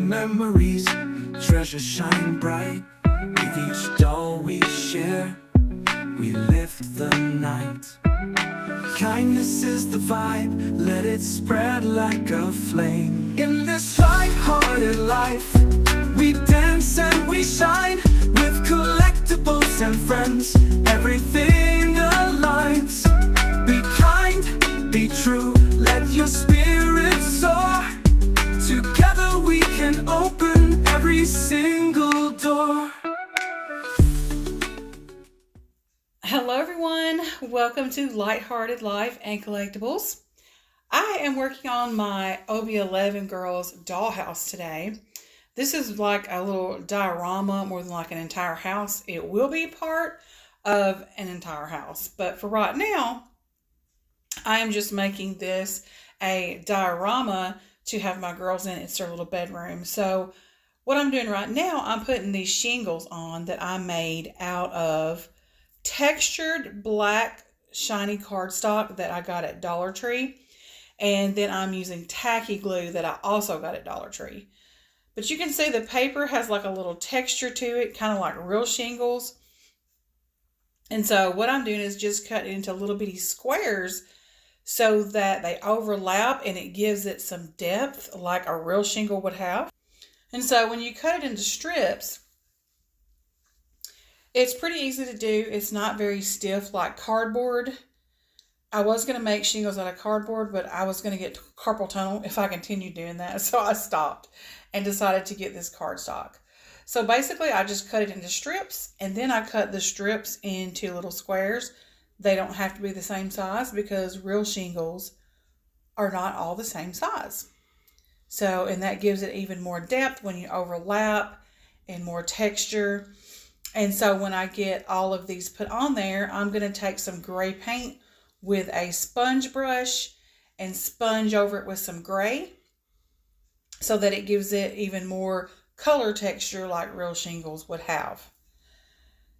memories, treasures shine bright. With each doll we share, we lift the night. Kindness is the vibe, let it spread like a flame. In this light-hearted life, we dance and we shine. With collectibles and friends, everything aligns. Be kind, be true, let your spirit soar. Together we can open every single door. Hello everyone, welcome to Lighthearted Life and Collectibles. I am working on my OB11 girls dollhouse today. This is like a little diorama more than like an entire house. It will be part of an entire house, but for right now, I am just making this a diorama to have my girls in. It's their little bedroom. So what I'm doing right now, I'm putting these shingles on that I made out of textured black shiny cardstock that I got at Dollar Tree, and then I'm using tacky glue that I also got at Dollar Tree. But you can see the paper has like a little texture to it, kind of like real shingles. And so what I'm doing is just cut it into little bitty squares so that they overlap and it gives it some depth like a real shingle would have. And so when you cut it into strips, it's pretty easy to do. It's not very stiff like cardboard. I was going to make shingles out of cardboard, but I was going to get carpal tunnel if I continued doing that. So I stopped and decided to get this cardstock. So basically I just cut it into strips, and then I cut the strips into little squares. They don't have to be the same size because real shingles are not all the same size. So, and that gives it even more depth when you overlap and more texture. And so when I get all of these put on there, I'm going to take some gray paint with a sponge brush and sponge over it with some gray so that it gives it even more color texture like real shingles would have.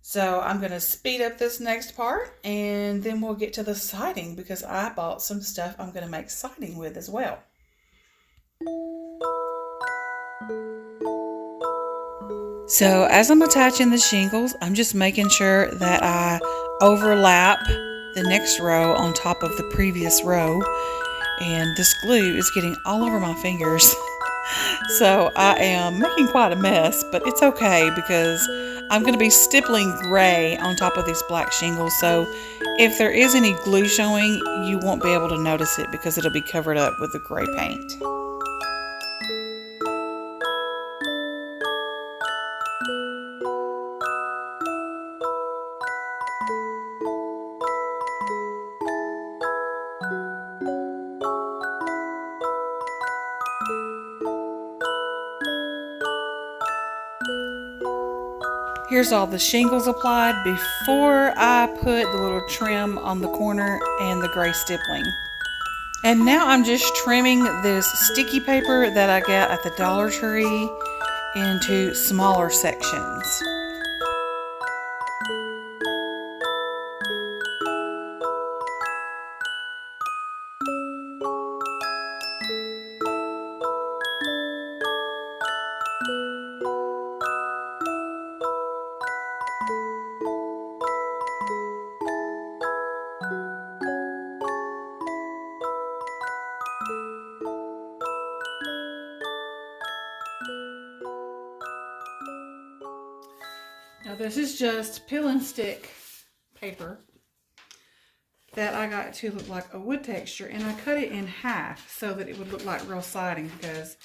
So I'm going to speed up this next part and then we'll get to the siding because I bought some stuff I'm going to make siding with as well. So as I'm attaching the shingles, I'm just making sure that I overlap the next row on top of the previous row. And this glue is getting all over my fingers. So I am making quite a mess, but it's okay because I'm going to be stippling gray on top of these black shingles. So if there is any glue showing, you won't be able to notice it because it'll be covered up with the gray paint. Here's all the shingles applied before I put the little trim on the corner and the gray stippling. And now I'm just trimming this sticky paper that I got at the Dollar Tree into smaller sections. Now this is just peel and stick paper that I got to look like a wood texture, and I cut it in half so that it would look like real siding because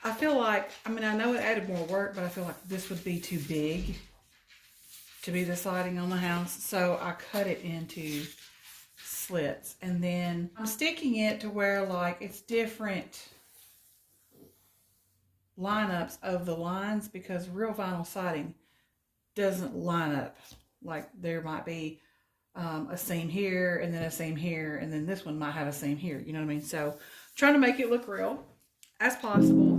I feel like, I know it added more work, but I feel like this would be too big to be the siding on the house. So I cut it into slits, and then I'm sticking it to where like it's different lineups of the lines because real vinyl siding doesn't line up. Like there might be a seam here and then a seam here, and then this one might have a seam here, you know what I mean? So trying to make it look real as possible.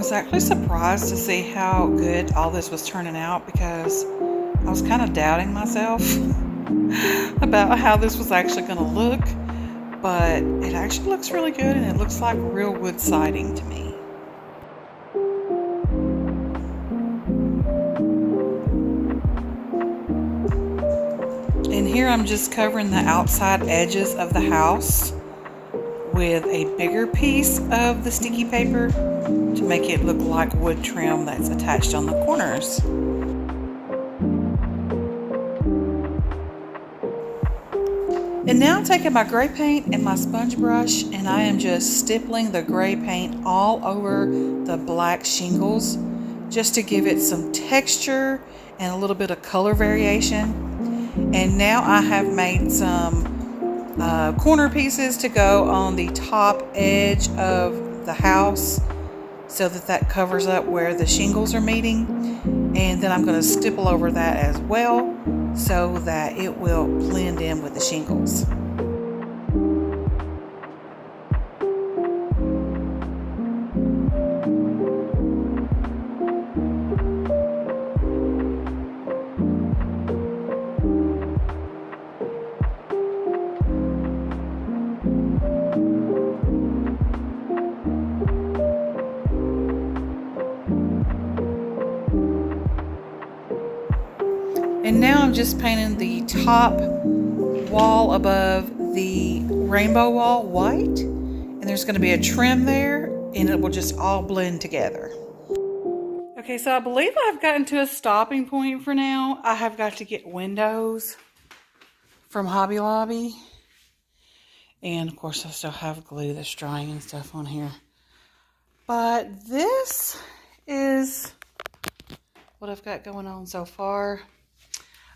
was actually surprised to see how good all this was turning out, because I was kind of doubting myself about how this was actually going to look, but it actually looks really good, and it looks like real wood siding to me. And here I'm just covering the outside edges of the house with a bigger piece of the sticky paper to make it look like wood trim that's attached on the corners. And now I'm taking my gray paint and my sponge brush, and I am just stippling the gray paint all over the black shingles just to give it some texture and a little bit of color variation. And now I have made some corner pieces to go on the top edge of the house so that covers up where the shingles are meeting. And then I'm going to stipple over that as well so that it will blend in with the shingles. And now I'm just painting the top wall above the rainbow wall white. And there's going to be a trim there, and it will just all blend together. Okay, so I believe I've gotten to a stopping point for now. I have got to get windows from Hobby Lobby. And of course I still have glue that's drying and stuff on here. But this is what I've got going on so far.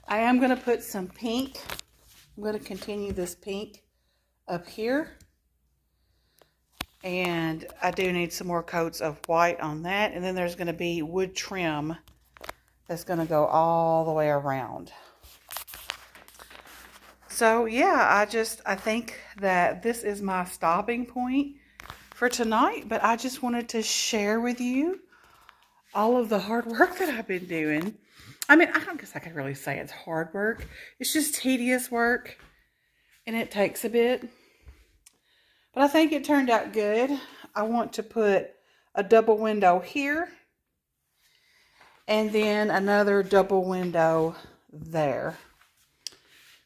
I am going to put some pink. I'm going to continue this pink up here. And I do need some more coats of white on that. And then there's going to be wood trim that's going to go all the way around. So yeah, I think that this is my stopping point for tonight. But I just wanted to share with you all of the hard work that I've been doing. I mean, I don't guess I could really say it's hard work. It's just tedious work, and it takes a bit. But I think it turned out good. I want to put a double window here, and then another double window there.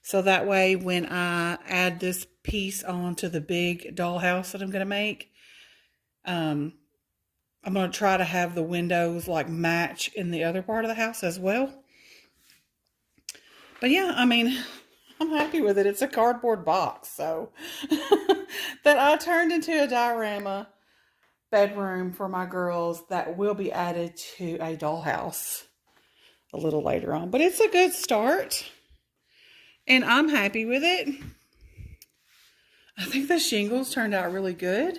So that way, when I add this piece onto the big dollhouse that I'm going to make, I'm going to try to have the windows like match in the other part of the house as well. But yeah, I mean, I'm happy with it. It's a cardboard box, so that I turned into a diorama bedroom for my girls that will be added to a dollhouse a little later on. But it's a good start, and I'm happy with it. I think the shingles turned out really good.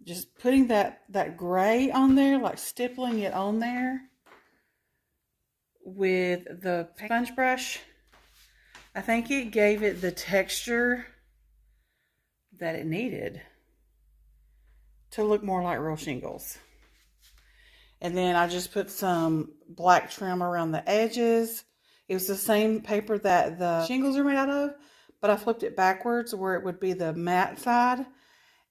Just putting that gray on there, like stippling it on there with the sponge brush, I think it gave it the texture that it needed to look more like real shingles. And then I just put some black trim around the edges. It was the same paper that the shingles are made out of, but I flipped it backwards where it would be the matte side,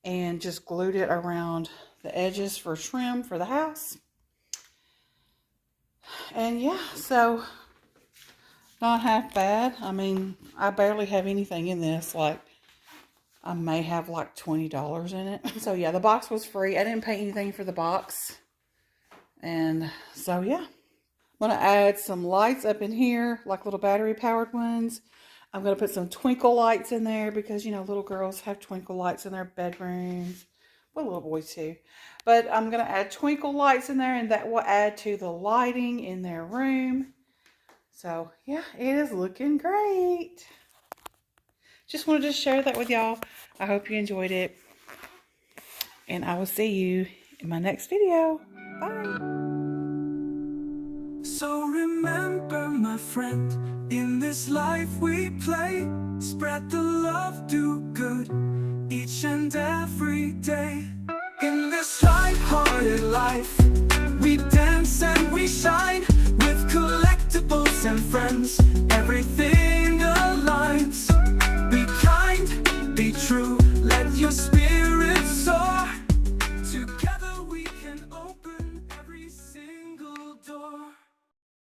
and just glued it around the edges for trim for the house. And yeah, so not half bad. I mean, I barely have anything in this. Like, I may have like $20 in it. So yeah, the box was free. I didn't pay anything for the box. And so yeah, I'm going to add some lights up in here, like little battery powered ones. I'm going to put some twinkle lights in there because, you know, little girls have twinkle lights in their bedrooms. Well, little boys too. But I'm going to add twinkle lights in there, and that will add to the lighting in their room. So, yeah, it is looking great. Just wanted to share that with y'all. I hope you enjoyed it. And I will see you in my next video. Bye. So remember, my friend, in this life we play, spread the love, do good each and every day. In this life and friends, everything